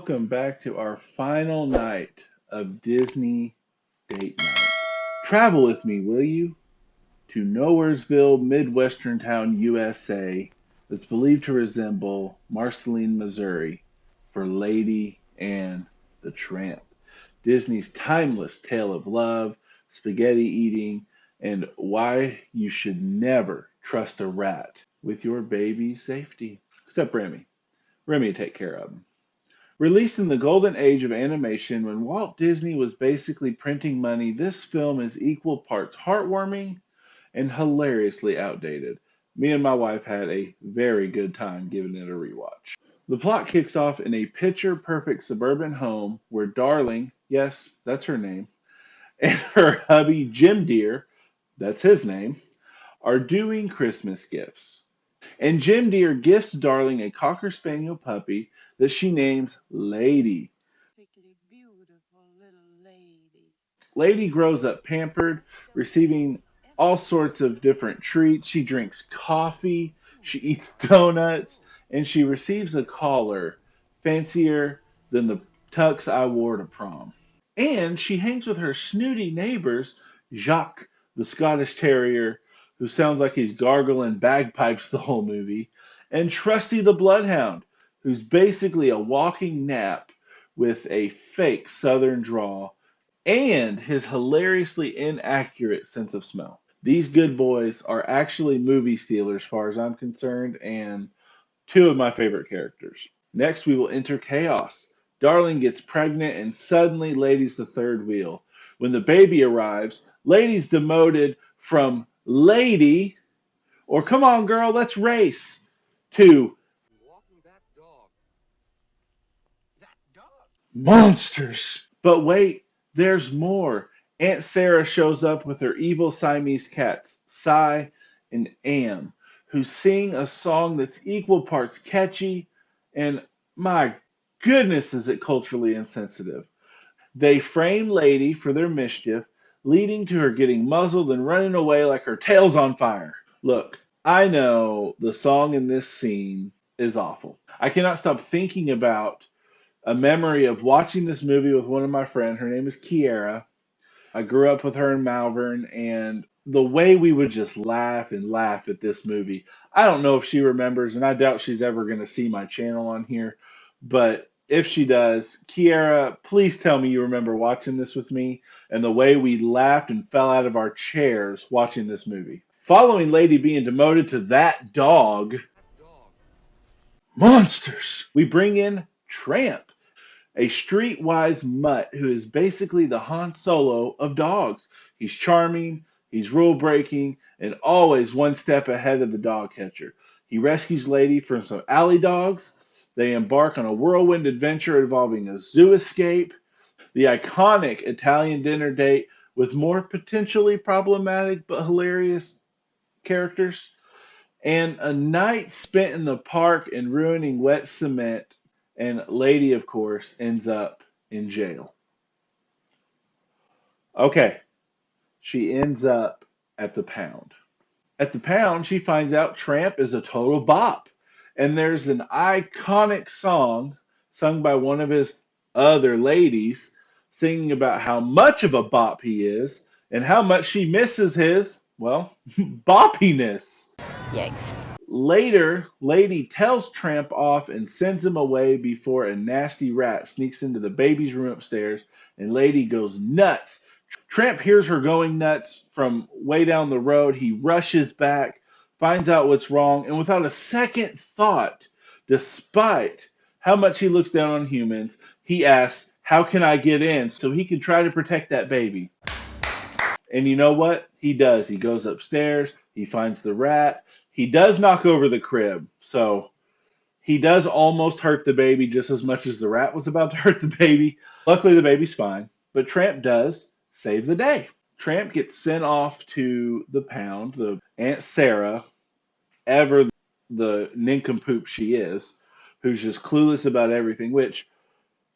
welcome back to our final night of Disney Date Nights. Travel with me, will you, to Nowheresville, Midwestern town, USA, that's believed to resemble Marceline, Missouri, for Lady and the Tramp. Disney's timeless tale of love, spaghetti eating, and why you should never trust a rat with your baby's safety. Except Remy. Remy will take care of him. Released in the golden age of animation when Walt Disney was basically printing money, this film is equal parts heartwarming and hilariously outdated. Me and my wife had a very good time giving it a rewatch. The plot kicks off in a picture perfect suburban home where Darling, yes, that's her name, and her hubby Jim Deere, that's his name, are doing Christmas gifts. And Jim Deere gifts Darling a Cocker Spaniel puppy that she names Lady. Beautiful little lady. Lady grows up pampered, receiving all sorts of different treats. She drinks coffee, she eats donuts, and she receives a collar fancier than the tux I wore to prom. And she hangs with her snooty neighbors, Jacques, the Scottish Terrier, who sounds like he's gargling bagpipes the whole movie, and Trusty the Bloodhound, who's basically a walking nap with a fake southern drawl and his hilariously inaccurate sense of smell. These good boys are actually movie stealers, as far as I'm concerned, and two of my favorite characters. Next, we will enter chaos. Darling gets pregnant, and suddenly Lady's the third wheel. When the baby arrives, Lady's demoted from Lady, or come on, girl, let's race, to Walking that dog. That dog. monsters. But wait, there's more. Aunt Sarah shows up with her evil Siamese cats, Cy and Am, who sing a song that's equal parts catchy and, my goodness, is it culturally insensitive. They frame Lady for their mischief, leading to her getting muzzled and running away like her tail's on fire. Look, I know the song in this scene is awful. I cannot stop thinking about a memory of watching this movie with one of my friends. Her name is Kiera. I grew up with her in Malvern, and the way we would just laugh and laugh at this movie. I don't know if she remembers, and I doubt she's ever going to see my channel on here, but if she does, Kiera, please tell me you remember watching this with me and the way we laughed and fell out of our chairs watching this movie. Following Lady being demoted to that dog, That dog. monsters, we bring in Tramp, a streetwise mutt who is basically the Han Solo of dogs. He's charming, he's rule breaking, and always one step ahead of the dog catcher. He rescues Lady from some alley dogs. They embark on a whirlwind adventure involving a zoo escape, the iconic Italian dinner date with more potentially problematic but hilarious characters, and a night spent in the park and ruining wet cement, and Lady, of course, ends up in jail. Okay, she ends up at the pound. At the pound, she finds out Tramp is a total bop. And there's an iconic song sung by one of his other ladies singing about how much of a bop he is and how much she misses his, well, boppiness. Yikes. Later, Lady tells Tramp off and sends him away before a nasty rat sneaks into the baby's room upstairs, and Lady goes nuts. Tramp hears her going nuts from way down the road. He rushes back, finds out what's wrong, and without a second thought, despite how much he looks down on humans, he asks, "How can I get in?" so he can try to protect that baby. And you know what? He does. He goes upstairs, he finds the rat. He does knock over the crib, so he does almost hurt the baby just as much as the rat was about to hurt the baby. Luckily, the baby's fine, but Tramp does save the day. Tramp gets sent off to the pound. The Aunt Sarah, ever the nincompoop she is, who's just clueless about everything, which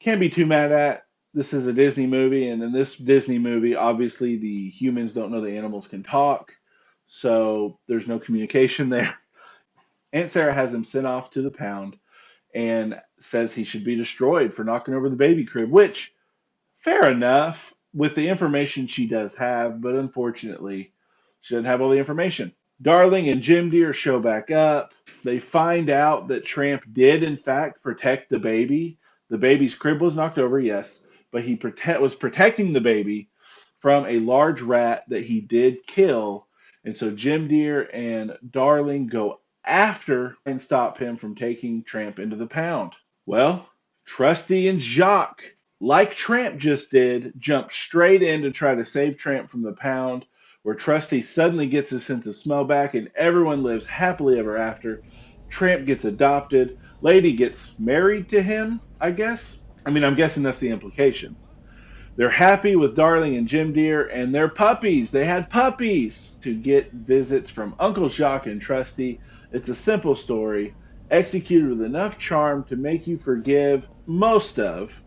can't be too mad at. This is a Disney movie, and in this Disney movie, obviously the humans don't know the animals can talk, so there's no communication there. Aunt Sarah has him sent off to the pound, and says he should be destroyed for knocking over the baby crib, which, fair enough, with the information she does have, but unfortunately, she doesn't have all the information. Darling and Jim Deere show back up. They find out that Tramp did, in fact, protect the baby. The baby's crib was knocked over, yes, but he was protecting the baby from a large rat that he did kill. And so Jim Deere and Darling go after and stop him from taking Tramp into the pound. Well, Trusty and Jacques, like Tramp just did, jump straight in to try to save Tramp from the pound, where Trusty suddenly gets his sense of smell back and everyone lives happily ever after. Tramp gets adopted. Lady gets married to him, I guess. I mean, I'm guessing that's the implication. They're happy with Darling and Jim Deere and their puppies. They had puppies to get visits from Uncle Jacques and Trusty. It's a simple story, executed with enough charm to make you forgive most of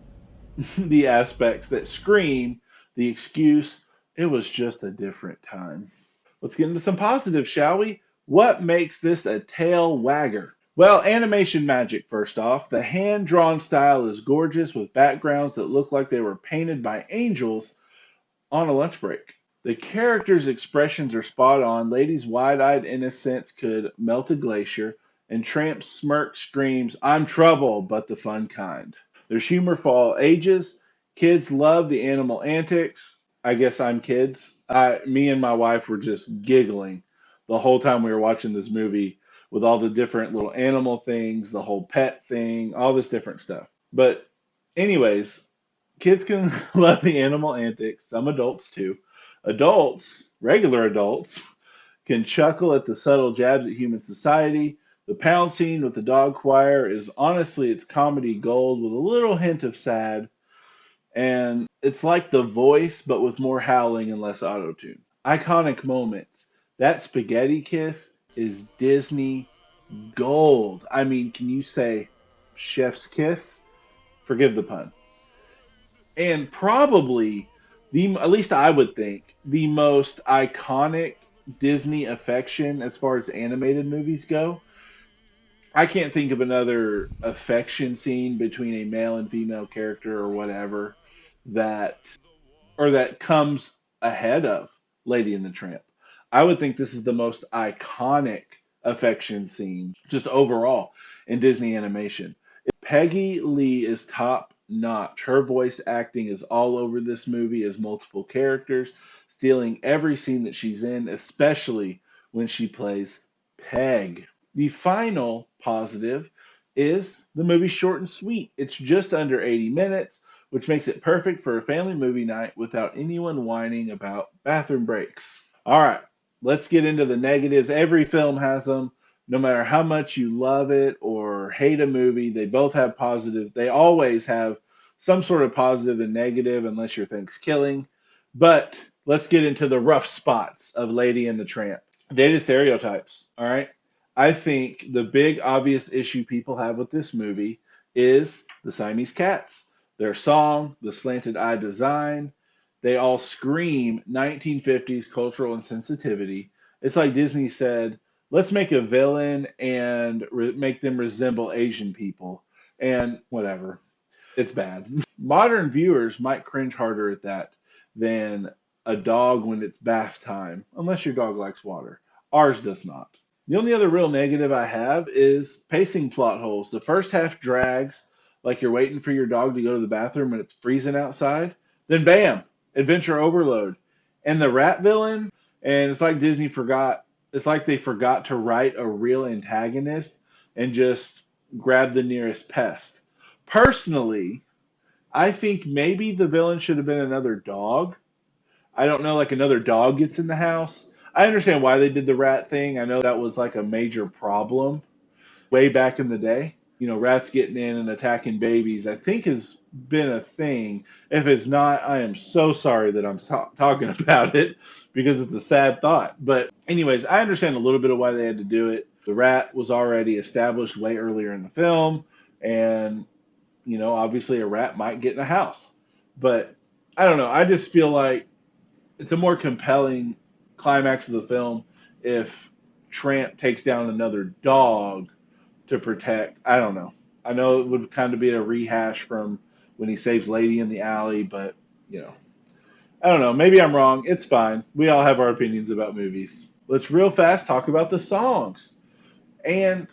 the aspects that scream the excuse, it was just a different time. Let's get into some positives, shall we? What makes this a tail wagger? Well, animation magic, first off. The hand drawn style is gorgeous with backgrounds that look like they were painted by angels on a lunch break. The characters' expressions are spot on. Lady's wide eyed innocence could melt a glacier, and Tramp's smirk screams, I'm trouble, but the fun kind. There's humor for all ages. Kids love the animal antics. I guess I'm kids. Me and my wife were just giggling the whole time we were watching this movie with all the different little animal things, the whole pet thing, all this different stuff. But, anyways, kids can love the animal antics, some adults too. Adults, regular adults, can chuckle at the subtle jabs at human society. The pound scene with the dog choir is honestly it's comedy gold with a little hint of sad, and it's like The Voice but with more howling and less auto tune. Iconic moments. That spaghetti kiss is Disney gold. I mean, can you say chef's kiss? Forgive the pun. And probably at least I would think, the most iconic Disney affection as far as animated movies go. I can't think of another affection scene between a male and female character or whatever that that comes ahead of Lady and the Tramp. I would think this is the most iconic affection scene just overall in Disney animation. Peggy Lee is top notch. Her voice acting is all over this movie as multiple characters, stealing every scene that she's in, especially when she plays Peg. The final positive is the movie's short and sweet. It's just under 80 minutes, which makes it perfect for a family movie night without anyone whining about bathroom breaks. All right, let's get into the negatives. Every film has them. No matter how much you love it or hate a movie, they both have positive. They always have some sort of positive and negative, unless you're Thanksgiving. But let's get into the rough spots of Lady and the Tramp. Dated stereotypes. All right. I think the big obvious issue people have with this movie is the Siamese cats. Their song, the slanted eye design, they all scream 1950s cultural insensitivity. It's like Disney said, let's make a villain and make them resemble Asian people. And whatever. It's bad. Modern viewers might cringe harder at that than a dog when it's bath time, unless your dog likes water. Ours does not. The only other real negative I have is pacing plot holes. The first half drags like you're waiting for your dog to go to the bathroom and it's freezing outside. Then bam, adventure overload. And the rat villain, and it's like Disney forgot, it's like they forgot to write a real antagonist and just grab the nearest pest. Personally, I think maybe the villain should have been another dog. I don't know, like another dog gets in the house. I understand why they did the rat thing. I know that was like a major problem way back in the day. Rats getting in and attacking babies, I think has been a thing. If it's not, I am so sorry that I'm talking about it because it's a sad thought. But, anyways, I understand a little bit of why they had to do it. The rat was already established way earlier in the film, and obviously a rat might get in a house. But I don't know. I just feel like it's a more compelling climax of the film if Tramp takes down another dog to protect. I don't know. I know it would kind of be a rehash from when he saves Lady in the alley, but you know, I don't know. Maybe I'm wrong. It's fine. We all have our opinions about movies. Let's real fast talk about the songs. And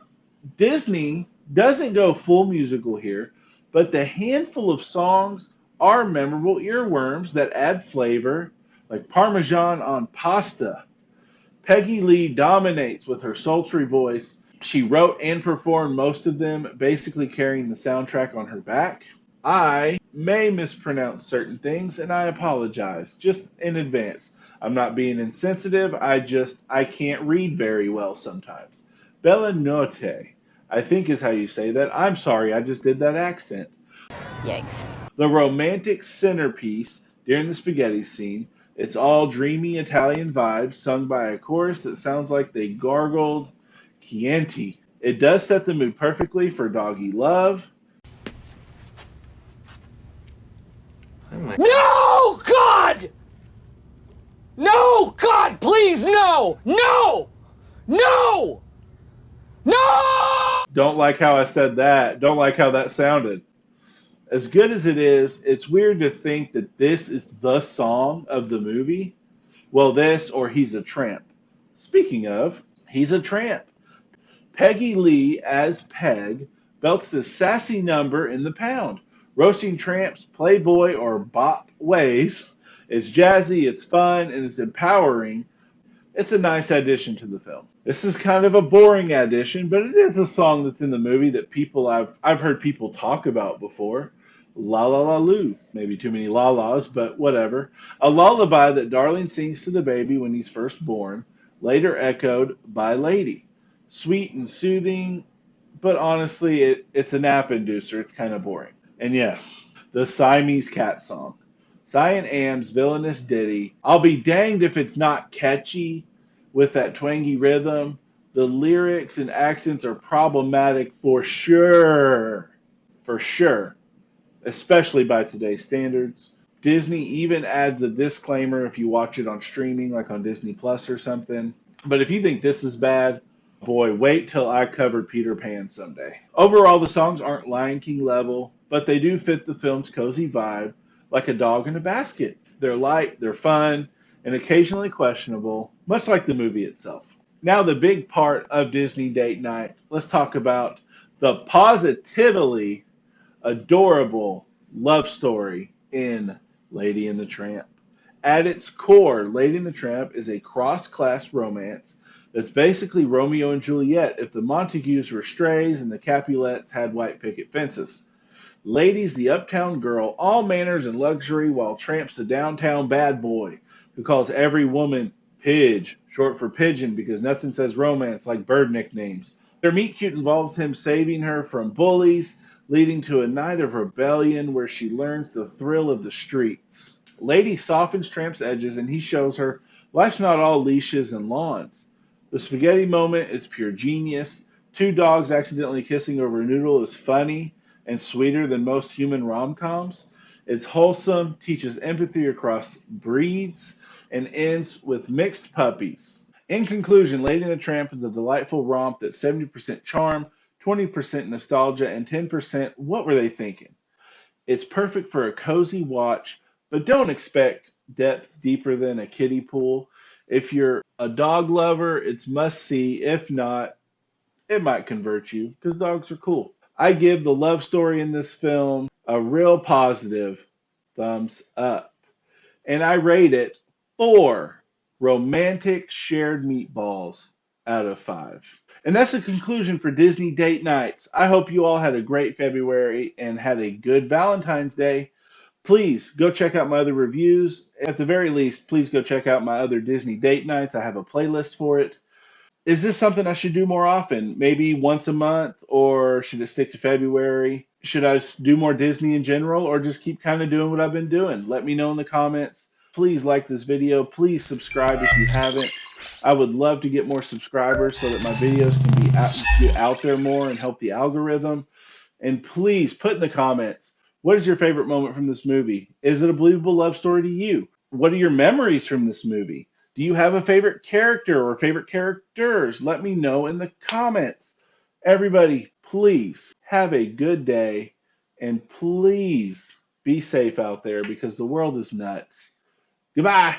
Disney doesn't go full musical here, but the handful of songs are memorable earworms that add flavor, like Parmesan on Pasta. Peggy Lee dominates with her sultry voice. She wrote and performed most of them, basically carrying the soundtrack on her back. I may mispronounce certain things, and I apologize just in advance. I'm not being insensitive. I can't read very well sometimes. Bella Notte, I think is how you say that. I'm sorry, I just did that accent. Yikes. The romantic centerpiece during the spaghetti scene. It's all dreamy Italian vibes sung by a chorus that sounds like they gargled Chianti. It does set the mood perfectly for doggy love. No, God! No, God, please, no! No! No! No! Don't like how I said that. Don't like how that sounded. As good as it is, it's weird to think that this is the song of the movie. Well, this or He's a Tramp. Speaking of, He's a Tramp. Peggy Lee as Peg belts the sassy number in the pound, roasting Tramp's playboy or bop ways. It's jazzy, it's fun, and it's empowering. It's a nice addition to the film. This is kind of a boring addition, but it is a song that's in the movie that I've heard people talk about before. La La La Lou. Maybe too many la las, but whatever. A lullaby that Darling sings to the baby when he's first born, later echoed by Lady. Sweet and soothing, but honestly, it's a nap inducer. It's kind of boring. And yes, the Siamese cat song. Cyan Am's villainous ditty. I'll be danged if it's not catchy with that twangy rhythm. The lyrics and accents are problematic for sure. For sure. Especially by today's standards. Disney even adds a disclaimer if you watch it on streaming, like on Disney Plus or something. But if you think this is bad, boy, wait till I cover Peter Pan someday. Overall, the songs aren't Lion King level, but they do fit the film's cozy vibe, like a dog in a basket. They're light, they're fun, and occasionally questionable, much like the movie itself. Now, the big part of Disney Date Night, let's talk about the positively adorable love story in Lady and the Tramp. At its core, Lady and the Tramp is a cross-class romance that's basically Romeo and Juliet if the Montagues were strays and the Capulets had white picket fences. Lady's the uptown girl, all manners and luxury, while Tramp's the downtown bad boy who calls every woman Pidge, short for pigeon because nothing says romance like bird nicknames. Their meet cute involves him saving her from bullies, leading to a night of rebellion where she learns the thrill of the streets. Lady softens Tramp's edges and he shows her life's not all leashes and lawns. The spaghetti moment is pure genius. Two dogs accidentally kissing over a noodle is funny and sweeter than most human rom-coms. It's wholesome, teaches empathy across breeds, and ends with mixed puppies. In conclusion, Lady and the Tramp is a delightful romp that's 70% charm, 20% nostalgia, and 10% what were they thinking? It's perfect for a cozy watch, but don't expect depth deeper than a kiddie pool. If you're a dog lover, it's must see. If not, it might convert you because dogs are cool. I give the love story in this film a real positive thumbs up. And I rate it 4 romantic shared meatballs out of 5. And that's the conclusion for Disney Date Nights. I hope you all had a great February and had a good Valentine's Day. Please go check out my other reviews. At the very least, please go check out my other Disney Date Nights. I have a playlist for it. Is this something I should do more often? Maybe once a month, or should it stick to February? Should I do more Disney in general, or just keep kind of doing what I've been doing? Let me know in the comments. Please like this video. Please subscribe if you haven't. I would love to get more subscribers so that my videos can get out there more and help the algorithm. And please put in the comments, what is your favorite moment from this movie? Is it a believable love story to you? What are your memories from this movie? Do you have a favorite character or favorite characters? Let me know in the comments. Everybody, please please have a good day and please be safe out there because the world is nuts. Goodbye.